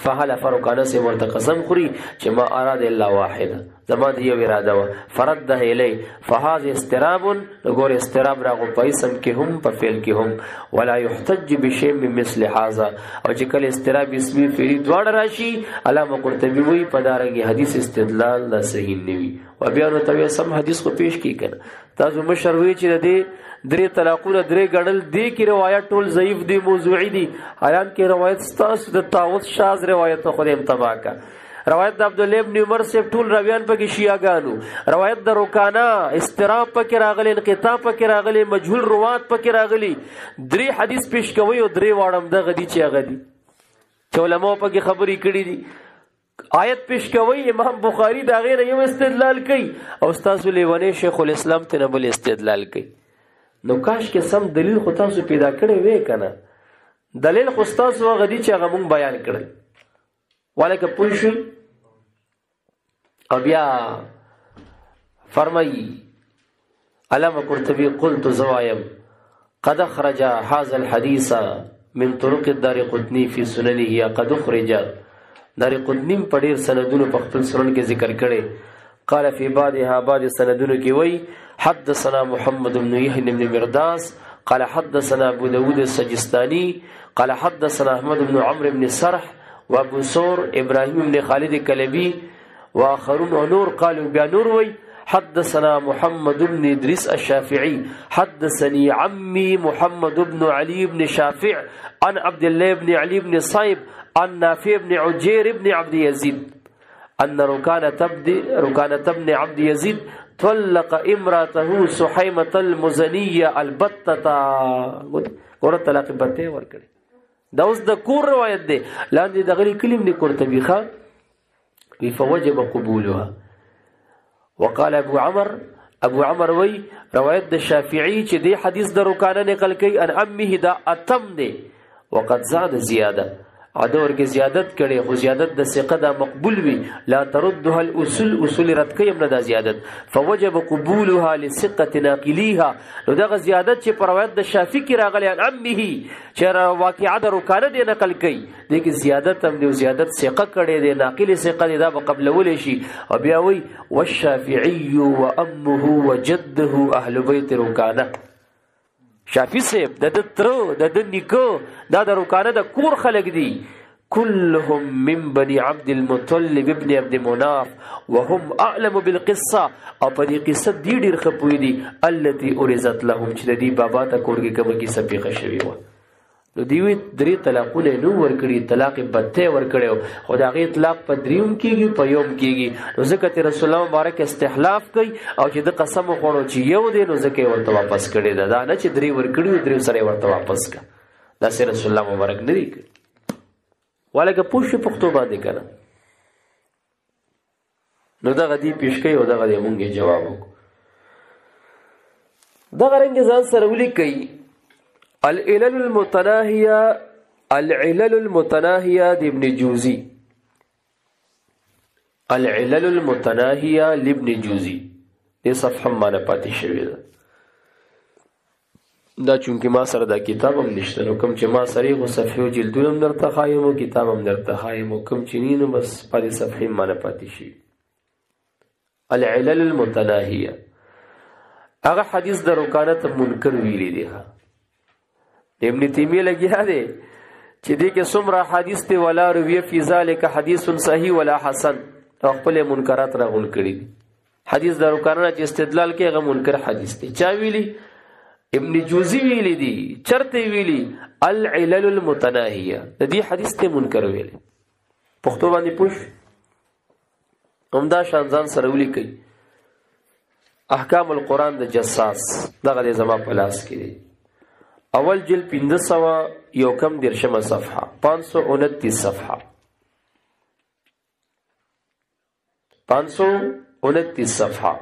فحلف رکانه سه ورته قسم خوري چې ما اراده الا واحده، زما دې یو اراده و. فرده الی، فهذا استراب، نګور استراب راغو په اسم کې هم په فعل کې هم. ولا يحتج بشيء من مثل هذا، او چې کله استراب اسمی فعلی دواړه راشي، علامه قرطبی وی په دارنګ حدیث استدلال نه صحیح نیوي. و بیا نو ته سم حدیث کو پیش کی کنه. تاسو مشروي چې دې 3 طلاقونه 3 غړل دی کی روایت ټول ضعیف دی، موضوعی دی، حالان کې روایت ستاسو د طاووس شاذ روایت خو دې انتباه کا. روایت د عبد الله ابن عمر سے ټول راویان پکې شیعاګانو، روایت د رکانه استراب پکې راغلي، انقطاع پکې راغلي، مجهول روات پکې راغلي. 3 حدیث پیش کوي او 3 واړم د غدي چې غدي چې علماء پکې خبرې کړي دي. آیت پیش کوي امام بخاری دا غیر یو استدلال کوي، او استاد لیوانی شیخ الاسلام ته بل استدلال کوي. نو کاش کې سم دلیل خو تاسو پیدا کړی وې کنه. دلیل خو تاسو غدي چې هغه مونږ بیان کړل، ولکه پوښی. او بیا فرمایي علامه قرطبی قلت زوایم قد خرج هذا الحديث من طرق الدارقطني في سننه، قد خرج دارقطني په ډیر سندونو په خپل سنن کې ذکر کړي. قال في بعضها، بعض سندونو کې وایي حدثنا محمد بن يحيى بن مرداس قال حدثنا ابو داود السجستاني قال حدثنا احمد بن عمرو بن سرح وابو ثور ابراهيم بن خالد الكلبي واخرون ونور. قالوا بنور وي حدثنا محمد بن ادريس الشافعي حدثني عمي محمد بن علي بن شافع عن عبد الله بن علي بن صيب عن نافع بن عجير بن عبد يزيد ان ركانة ابن عبد يزيد طلق امراته سحيمة المزنية البتة. ګوره طلاق بته ورکړي. دا اوس د کور روایت دی، لاندې د غلی کلم نه قرطبی خان وی فوجب قبولها. وقال ابو عمر وی روایت د شافعی چې دی حدیث د رکانه نقل کوي ان امه دا اتم دی. وقد زاد زیاده، ادور کې زیادت کړي، خو زیادت د ثقه دا مقبول وي. لا تردها الاصول رد کوي نه دا زیادت. فوجب قبولها لثقه ناقليها، نو دا زیادت چې پر روایت د شافعی کې راغلی ان امه چې واقعه د رکانه دی نقل کوي، دغه زیادت هم دی، زیادت ثقه کړي دی، ناقل ثقه دی، دا به قبلول شي. او بیا وی والشافعي وامه وجده اهل بیت رکانه. شافعی صاحب د تر د نیکو دا د رکانه د کور خلق دي. كلهم من بني عبد المطلب ابن عبد مناف وهم اعلم بالقصه، او په دې قصه دی ډیر خپوي دي التي ارزت لهم چې د دې بابا ته کورګه کومه کیسه پیښه شوی و. نو دیوی 3 طلاقونه نو ورکړي، طلاق بته ورکړي، خو دا غي طلاق په 3 کېږي په یوم کېږي. نو ځکه رسول الله مبارک استحلاف کوي او چې د قسم خوړو چې یو دی، نو ځکه ورته واپس کړي. دا نه چې 3 ورکړي 3 سره ورته واپس کا، دا سره رسول الله مبارک نه دی کړی. ولکه پوښ پښتو باندې کنه. نو دا غدي پیش کوي او دا غدي مونږه جواب وکړو. دا غرنګ ځان سره ولي کوي العلل المتناهیه د ابن جوزی، العلل المتناهیه لابن جوزی دې صفحه باندې پاتې شوې ده. دا چونکې ما سره دا کتاب هم نشته، نو کوم چې ما سره غو صفحې او جلدونه هم درته ښایم او کتاب هم درته ښایم، کوم چې نو بس پاتې صفحې باندې پاتې شي. العلل المتناهیه هغه حدیث د رکانت منکر ویلی دی. ابن تیمیه لګیا دی چې دې کې څومره حدیث دی، ولا رویه فی ذلک حدیث صحیح ولا حسن، خپل منکرات راغون کړي دي. حدیث د رکانت چې استدلال کې هغه منکر حدیث دی. چا ویلی؟ ابن جوزی ویلی دی. چرته ویلی؟ العلل المتناهیه، د دې حدیث ته منکر ویلی. پښتو باندې پوښ همدا شان ځان سره ولیکي. احکام القرآن د جساس دغه زما په لاس کې دی. اول جلد 1501 صفحه 529 صفحه 529 صفحه.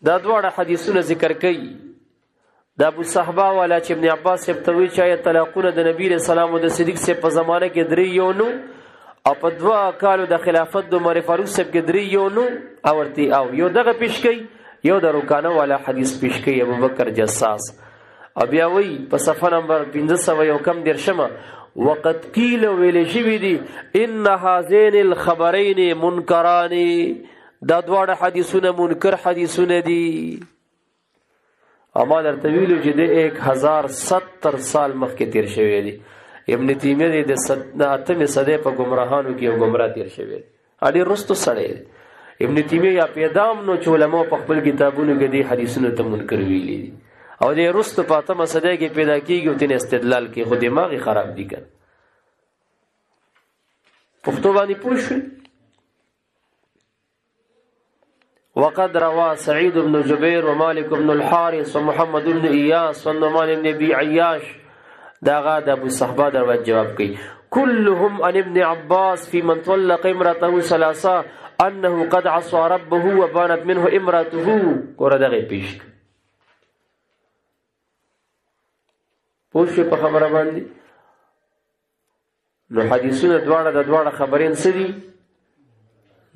دا دواړه حدیثونه ذکر کوي. دا ابو صحبه والا چې ابن عباس صاحب ته وی چې طلاقونه د نبی رسول الله د صدیق صاحب په زمانه کې 3 یو نو، او په 2 کالو د خلافت د عمر فاروق صاحب کې 3 یو نو اورتي، او یو دغه پیش کوي، یو د رکانه والا حدیث پیش کوي ابو بکر جساس. او بیا وی په صفحه نمبر 501 وقد قیل ویل شوی دی ان هذین الخبرین منکران، دا دواړه حدیثونه منکر حدیثونه دي. اما درته ویلو چې د 1070 سال مخکې تیر شوی دی. ابن تیمیه د 8مې صدۍ په ګمراهانو کې یو ګمراه تیر شوی دی. اړې رستو سړی دی. ابن تیمیه یا پیدام نو چې علماء په خپل کتابونو کې د حدیثونو ته منکر ویلي دي، او د رستو په 8مه صدۍ کې پیدا کیږي او تن استدلال کې خو دماغي خراب دي کنه. پښتو باندې پوه شئ. وقد روى سعيد بن جبير ومالك بن الحارث ومحمد بن إياس والنعمان بن أبي عياش، دا غاد ابو صحبه دا جواب کوي. كلهم عن ابن عباس في من طلق امرأته ثلاثة انه قد عصى ربه وبانت منه امرأته. ګوره دغه پیش پوښ په خبره باندې نو حدیثونه دواړه د دواړه خبرین سړي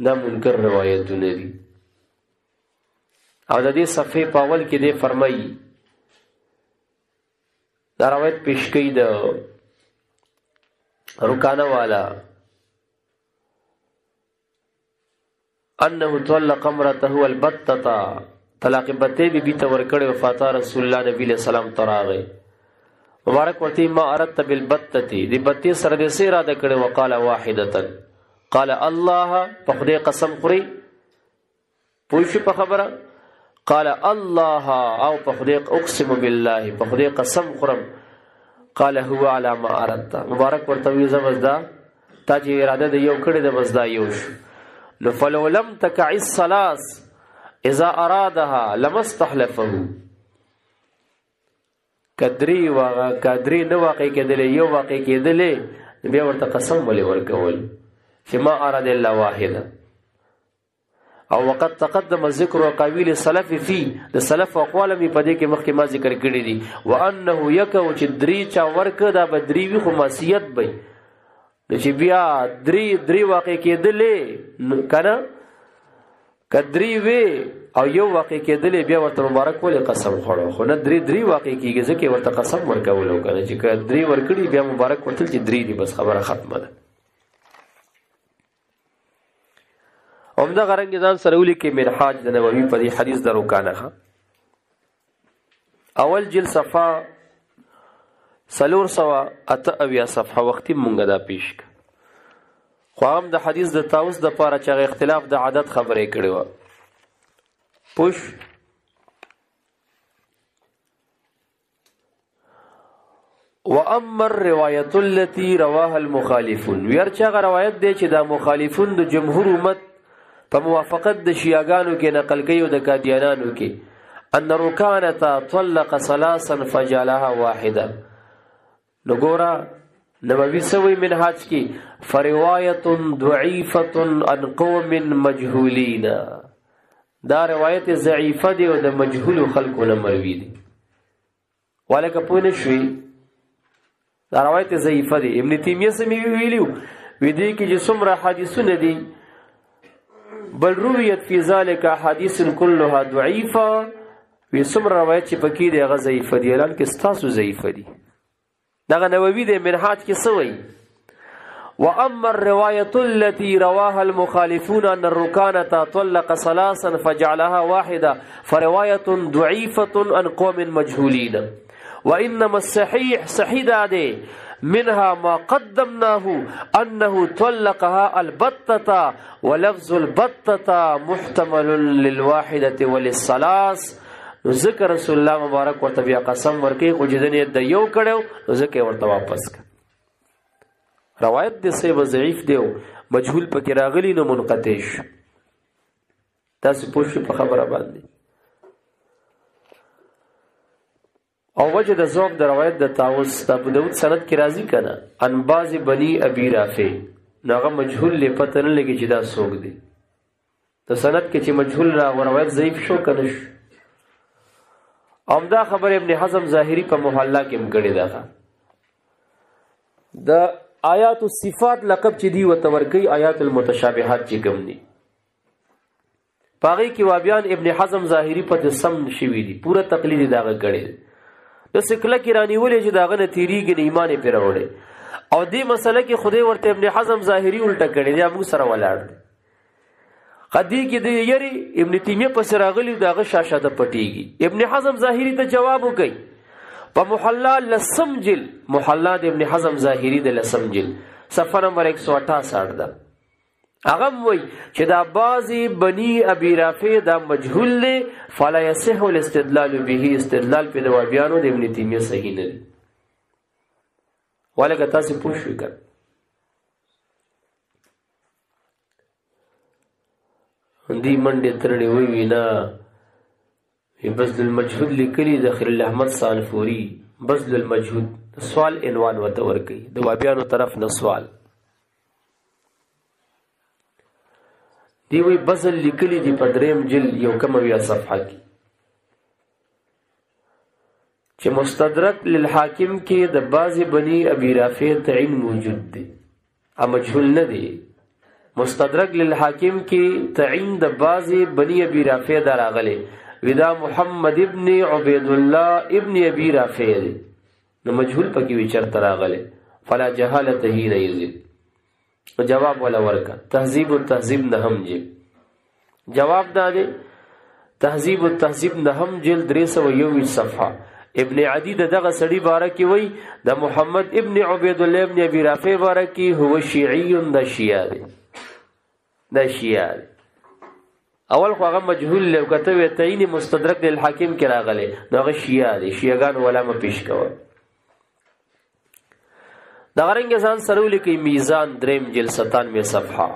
دا منکر روایتونه دي. او د دې صفحې په اول کې دی فرمایي دا روایت پیش کوي د رکانه والا انه طلق امرته البتة، طلاق بته بی ته ورکړې وفات رسول الله نبی له سلام تراغه مبارک ورته ما اردت بالبتة، دی بته سره دې سره اراده کړې وقاله واحده، قال الله په خدای قسم خوري. پوښ په خبره قال الله او په خدای اقسم بالله په خدای قسم خورم. قال هو على ما اردت، مبارک ورته وی زمزدا تا چې اراده د یو کړي د مزدا یو شو. نو فلو لم تكع الصلاة اذا ارادها لما استحلفه، کدری نه واقع کېدل یو واقع کېدل بیا ورته قسم ولې ورکول چې ما اراد الا واحده. او وقد تقدم ذکر قویل سلف فی، د سلف اقوال می پدې کې مخکې ما ذکر کړی دي. وانه یکو چې 3 چا ورک دا بدری وی خو معصیت به چې بیا 3 واقع کېدلې کنه، کدری وی او یو واقع کېدلې بیا ورته مبارک ولې قسم خوړو، خو نه 3 واقع کېږي ځکه ورته قسم ورکولو کنه چې 3 ورکړي بیا مبارک ورته چې 3 دي بس خبره ختمه ده. همدا غرنګ ځان سره ولیکي منهاج د نووي په دې حدیث د رکانه اول جلد صفحه 308 صفحه وختي مونږه دا پیش خو هم د حدیث د تاوس د پاره چې اختلاف د عادت خبرې کړي و. پوش واما الروايه التي رواها المخالفون، ورچا روایت دی چې د مخالفون د جمهور امت په موافقت د شیعاګانو کې نقل کوي او د قادیانانو کې ان رکانه طلق ثلاثا فجعلها واحده. نو ګوره نووي سوی منهاج کی فروایت ضعیفه عن قوم مجهولین، دا روایت ضعیفه دی او د مجهول خلقو نه مروي دي. ولکه پوه نه شوي دا روایت ضعیفه دی. ابن تیمیه سمې ویلیو وی دې کې چې څومره حدیثونه دي بل رویت فی ذلک حدیث كلها ضعیفه، وی څومره روایت چې پکې دی هغه ضعیفه دي. اعلان کې ستاسو ضعیفه دي. دغه نووي د منهاج کې سوی واما الروايه التي رواها المخالفون ان الركانه طلق ثلاثا فجعلها واحده فروايه ضعيفه عن قوم مجهولين، وانما الصحيح صحيح داده منها ما قدمناه انه طلقها البتة، ولفظ البتة محتمل للواحده وللثلاث. ذکر رسول الله مبارک ورته بیا قسم ورکي خو جدنیت د یو کړو ذکر ورته واپس کړ. روایت د سیب ضعیف دیو مجهول پکې راغلی نو منقطع شو. تاسو پوښتنه په خبره باندې او وجه د ذوق د روایت د طاووس د ابو داود سند کې راځي کنه ان باز بني ابي رافع ناغه مجهول له پته نه لګي چې دا څوک دی. د سند کې چې مجهول را روایت ضعیف شو کنه شو. امدا خبر ابن حزم ظاهری په محلا کې مګړي ده. د آیات الصفات لقب چې دی وتورکی آیات المتشابهات چې کوم دي پاغي کې وابیان ابن حزم ظاهری په سم شوی دي پورا تقلید داغه کړي. د سکله کې رانیولې چې داغه نتیریږي ایمان پر وړي او دې مسله کې خدای ورته ابن حزم ظاهری الټه کړي دی موږ سره ولاړ قدی کې د یری ابن تیمیه په سراغلی داغه شاشه د پټیږي. ابن حزم ظاهری ته جواب وکي په محلا لسم جل محلا د ابن حزم ظاهری د لسم جل صفحه نمبر 168 ده. هغه وای چې دا بازي بني ابي رافع دا مجهول له فلا يصح الاستدلال به، استدلال په دوابیانو د ابن تیمیه صحیح نه دي. ولکه تاسو پوښښ وکړئ دی منډه ترړې وی وینا بذل المجهود لیکلی د خلیل احمد سالفوري بذل المجهود سوال عنوان وته ورکی د وابیانو طرف نه سوال دی وی بذل لیکلی دی په دریم جل یو کم ویا صفحه کې چې مستدرک للحاکم کې د بعض بني ابي رافع تعین موجود دی ا مجهول نه دی. مستدرک للحاکم کې تعین د بعض بني ابي رافع دراغله ودا محمد ابن عبید الله ابن ابي رافع دی نو مجهول پکې وچر تراغله فلا جهالت هی نه یزید. جواب ولا ورکا تهذیب التهذیب نهم جلد جواب دادے تهذیب التهذیب نهم جلد 321 صفحه. ابن عدی دغه سړی باره کې وای د محمد ابن عبید الله ابن ابي رافع باره کې هو شیعی د شیعه دی د شیعه اول خو هغه مجهول له کته تعین مستدرک للحاکم کې راغله نو هغه شیعه دی. شیعاګان علماء پیش کوي دا غرنګ ځان سره لیکي میزان دریم جل 97 صفحه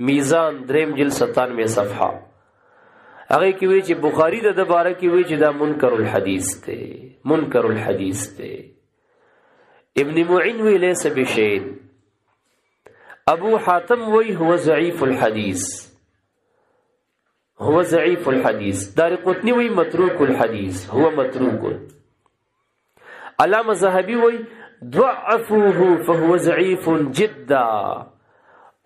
میزان دریم جل 97 صفحه هغه کې وی چې بخاری د باره کې وی چې دا منکر الحدیث ته منکر الحدیث ته. ابن معین وی لیس بشین. ابو حاتم وی هو ضعیف الحدیث هو ضعیف الحدیث. دارقطنی وی متروک الحدیث هو متروک. علامه ذهبی وی ضعفوه فهو ضعیف جدا.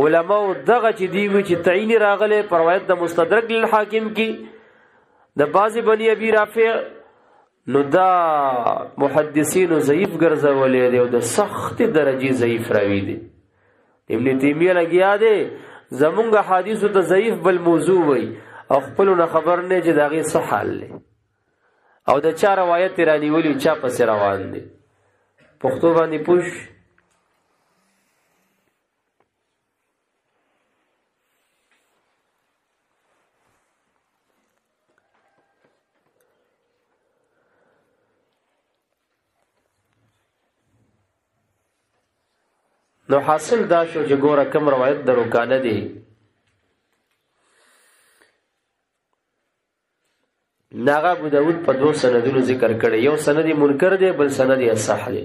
علماء دغه چې دی وی چې تعین راغله پر روایت د مستدرک للحاکم کې د بعض بني ابي رافع نو دا محدثین ضعیف ګرځولې دی او د سخت درجه ضعیف راوي دي. ابن تیمیه لګیا دی زمونږ حدیث ته ضعیف بل موضوع وي او خپل نه خبر نه چې داغه صح حل او د چا روایت رانی ولی چا پس روان دي پښتو باندې پوښ نو حاصل دا شو چې ګوره کم روایت د رکانه دی ناغه ابو داود په 2 سندونو ذکر کړي. یو سند منکر دی، بل سند صحیح دی.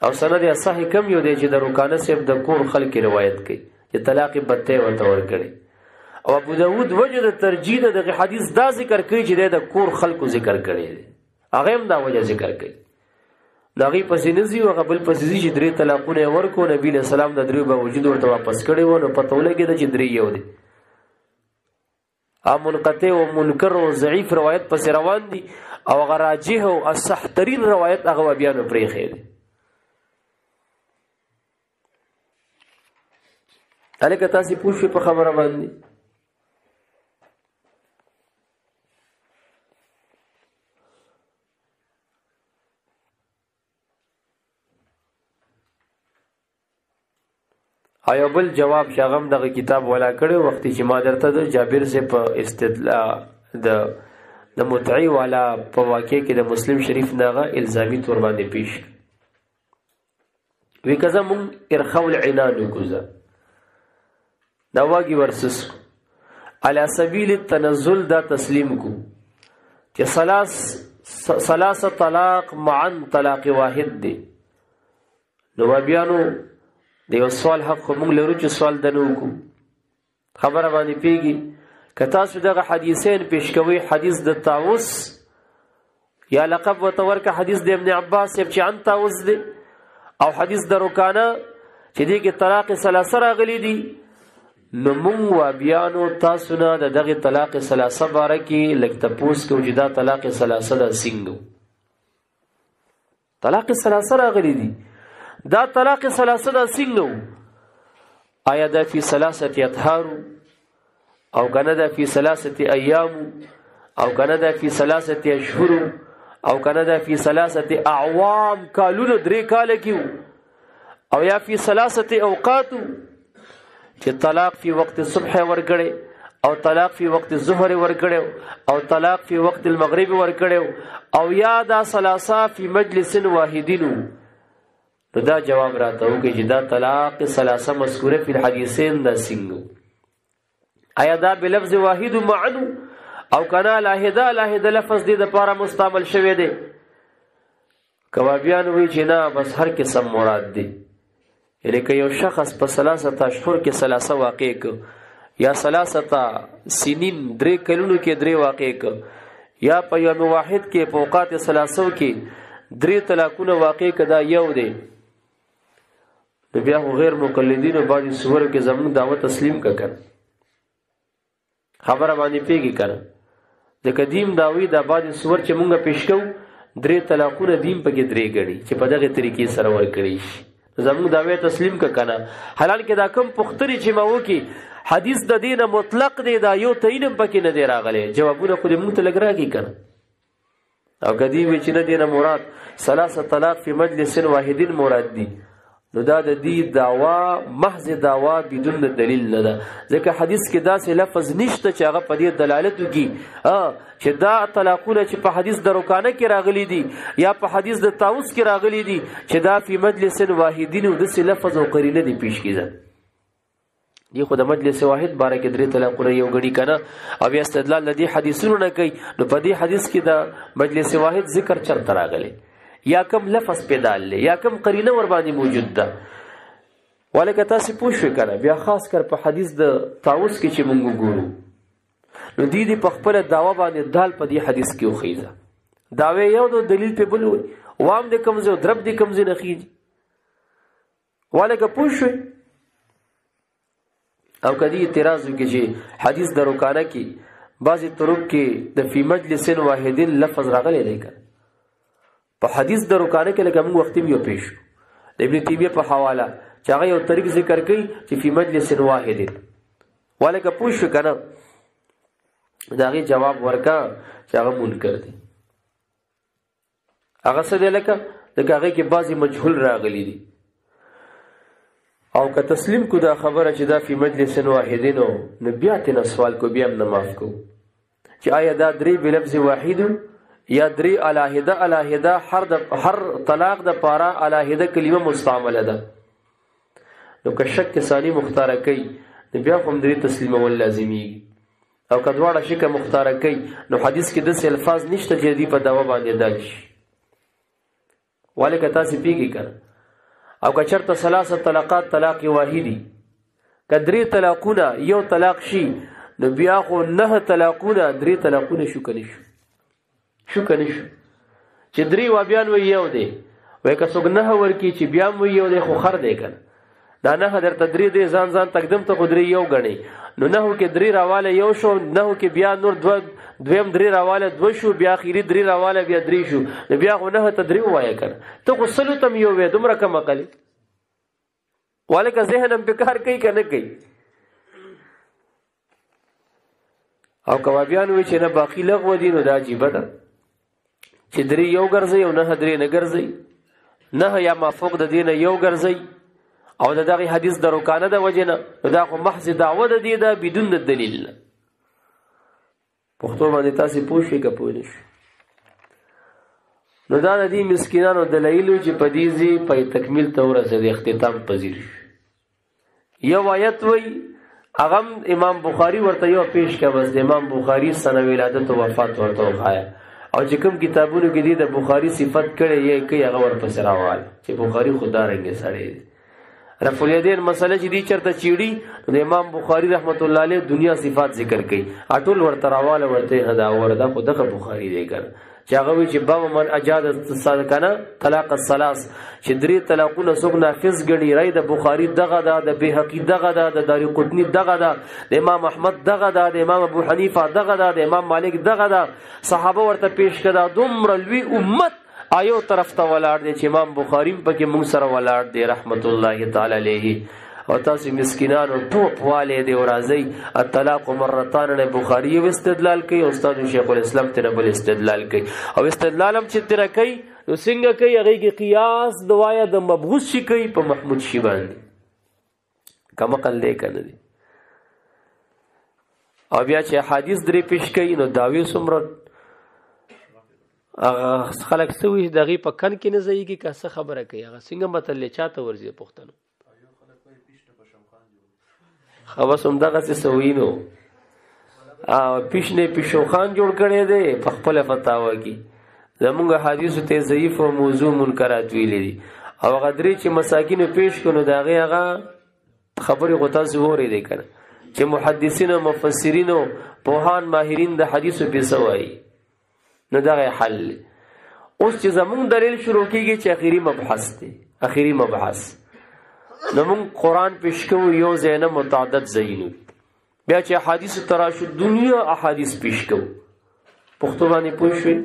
او سند صحیح کم یو دی چې د رکانه صاحب د کور خلک روایت کوي چې طلاق بته ورته ورکړي. او ابو داود وجه د ترجیح د حدیث دا ذکر کوي چې د کور خلکو ذکر کړي دي، هغه هم دا وجه ذکر کوي. داغي پسې نزي او قبل پسې چې 3 طلاقونه ورکو، نبی له سلام د 3 باوجود ورته واپس کړي و. نو پته ولګي چې 3 یو دي. منقطع او منکر او ضعیف روایت پسې روان دي، او هغه راجح او اصح ترین روایت هغه بیا نو پرې خېده. الکه تاسو پوښتنه په خبره باندې آیا بل جواب شاغم دغه کتاب ولا کړو وخت چې ما درته د جابر سے په استدلال د متعی والا په واقع کې د مسلم شریف ناغه الزامی تور باندې پیش وی کزه مون ارخول عنان کوزه دا واګي ورسس علی سبیل التنزل دا تسلیم کو چې ثلاثه طلاق معا طلاق واحد دی. نو بیانو دیو سوال حق موږ لرو چې سوال دنو کو خبره باندې پیږي. کتا څو دغه حدیثین پیش کوي، حدیث د طاووس یا لقب وتورکه حدیث د ابن عباس چې عن طاووس دی، او حدیث د رکانه چې دیګه طلاق ثلاثه راغلي دي. نو مونږ و بیانو تاسو نه دغه طلاق ثلاثه باره کې لږ تپوس کو چې دا طلاق ثلاثه د سنگو طلاق ثلاثه راغلي دي. دا طلاق ثلاثه دا سنگو آیا دا فی ثلاثه اطهار او کنه دا فی ثلاثه ایام او کنه دا فی ثلاثه اشهر او کنه دا فی ثلاثه اعوام کالونو 3 کال کیو، او یا فی ثلاثه اوقات چې طلاق فی وقت الصبح ورکړي، او طلاق فی وقت الظهر ورکړي، او طلاق فی وقت المغرب ورکړي، او یا دا ثلاثه فی مجلس واحدینو. نو دا جواب راته وکړي چې دا طلاق ثلاثه مذکوره فی الحدیثین دا سنگو آیا دا بلفظ واحد معنو او کنا لاهده لفظ دی د پاره مستعمل شوی دی. کوابیان وی چې نه بس هر قسم مراد دی، یعنی که یو شخص په 3 اشهر کې 3 واقع ک، یا 3 سنین 3 کلونو کې 3 واقع ک، یا په یوم واحد کې په اوقات 300 کې 3 طلاقونه واقع کدا یو دی. بیا غیر مقلدین او بعضی صور کې زمون دعوت تسلیم کړه خبره باندې پیږي کړه. د قدیم داوی د بعضی صور چې مونږه پیش کوو 3 طلاقونه دیم پکې 3 غړي چې په دغه طریقې سره ورکړي زمون داوی تسلیم کړه. حالان کې دا کم پختري چې ما وکي حدیث د دینه مطلق دی، دا یو تعین پکې نه دی راغلی. جوابونه خو دې مونږ ته لګراږي کړه. او قدیم چې نه دینه مراد 3 طلاق فی مجلس واحدین مراد دی. نو دا د دې دعوا محض دعوا بدون دلیل نه ده، ځکه حدیث کې داسې لفظ نشته چې هغه په دې دلالت وکړي چې دا طلاقونه چې په حدیث د رکانه کې راغلي دي یا په حدیث د طاووس کې راغلي دي چې دا فی مجلس واحدین او داسې لفظ او قرینه دی پیش کیږي. دی خو د مجلس واحد باره کې 3 طلاقونه یو غړي کنه، او بیا استدلال لدی حدیثونو نه کوي. نو په دې حدیث کې د مجلس واحد ذکر چرته راغلی، یا کم لفظ پیدال لے یا کم قرینه ور باندې موجود ده. ولکه تاسو پوښښ وکړه بیا خاص کر په حدیث د طاووس کې چې مونږ ګورو، نو دې په خپل داوا باندې دال په دې حدیث کې وخیزه داوی یو د دلیل په بل وام د کمزو درب د کمزې نه خيږي. ولکه پوښښ او کدی اعتراض وکړي چې حدیث د رکانه کې بعضی طرق کې د فی مجلس واحدین لفظ راغلی دی. په حدیث د رکانه کې لکه موږ وخت یو پیش د ابن تیمیه په حواله چې هغه یو طریق ذکر کوي چې فی مجلس واحد، ولکه پوښ کنه داغه جواب ورکا چې هغه منکر دی. هغه څه دی لکه دغه کې بعضی مجهول راغلي دي، او که تسلیم کو دا خبره چې دا فی مجلس واحدینو نو بیا تاسو سوال کو بیا نه معاف کو چې آیا دا 3 بلفظ واحد یا 3 علاهده هر طلاق د پاره علاهده کلمه مستعمله ده. نو که شک ثانی مختار کوي نو بیا هم 3 تسلیم ول لازمي، او کدواړه شکه مختاره کوي نو حدیث کې داسې الفاظ نشته چې دی په دوا باندې دال شي والکه تاسې پیږي کنه او که چېرته ثلاثه طلقات طلاق واحدي که 3 طلاقونه یو طلاق شي نو بیا خو 9 طلاقونه 3 طلاقونه شو کنه شو چې 3 و بیا نو یو دی وای که څوک 9 ورکی چې بیا مو یو دی خو خر دی کنه دا 9 درته 3 دی ځان تقدم ته خو 3 یو غني نو 9 کې 3 راواله یو شو 9 کې بیا نور دویم 3 راواله 2 شو بیا اخیری 3 راواله بیا 3 شو نو بیا خو 9 ته 3 وای کنه ته خو سلو تم یو وې دومره کم عقل والکه ذهنم په کار کوي کنه کوي او کوابیان وی چې نه باقی لغو دي نو دا عجیبه ده چې 3 یو ګرځي او 9 3 نه ګرځي 9 یا مافوق د دینه یو ګرځي او دغه حدیث دروکانه د وجنه دا خو محض دعوه د دی دا بدون د دلیل پښتو باندې تاسو پوښی کپوی نشئ نو دا د دې مسکینانو دلایل چې پدیزي په تکمیل تور سره د اختتام پذیر یو آیت وی اغم امام بخاری ورته یو پیش کړه بس د امام بخاری سنه ولادت او وفات ورته وخایا او چې کوم کتابونو کې د بخاری صفت کړي یې کوي هغه ورپسې راوال چې بخاری خدا رنګ سره رفع الیدین مسله چې دی چرته چیړي د امام بخاری رحمت الله علیه دنیا صفات ذکر کړي اټول ورته راواله ورته هدا وردا خو دغه بخاری دی کړ چې هغه وی چې باب من اجاد صادقانه طلاق الثلاث چې 3 طلاقونه څوک نافذ غړي رای د بخاری دغه د بیهقی دغه د دارقطنی دغه د امام احمد دغه د امام ابو حنیفه دغه د امام مالک دغه د صحابه ورته پیش کړه دومره لوی امت آیو طرف ته ولاړ دي چې امام بخاری پکې موږ سره ولاړ دي رحمت الله تعالی علیه او تاسو مسکینانو ټوپ والے دی ورازی الطلاق مرتان نه بخاری استدلال کوي استاد شیخ الاسلام ته بل استدلال کوي او استدلال هم چې تر کوي نو څنګه کوي هغه کې قیاس دوایا د مبغوث شي کوي په محمود شی باندې کما کل دې کنه دي او بیا چې حدیث درې پیش کوي نو داوی سمرت خلک سوي دغه په کن کې نه ځایږي که څه خبره کوي هغه څنګه متل چاته ورځي پښتنو خواص هم دغه څه سوینو او پیشنه پیشوخان جوړ کړي دي په خپل فتاوا کې زمونږ حدیث ته ضعیف او موضوع منکرات ویلي دي او غدري چې مساکین پیش کونو دغه هغه خبري غوتا زوري دي کنه چې محدثین او مفسرین او پوهان ماهرین د حدیثو په سوای نو دغه حل اوس چې زمونږ دلیل شروع کیږي چې اخیری مبحث نو مونږ قرآن پیش کوو یو زینه متعدد زینو بیا چې احادیث تراشو دنیا احادیث پیش کوو پښتو باندې پوه شئ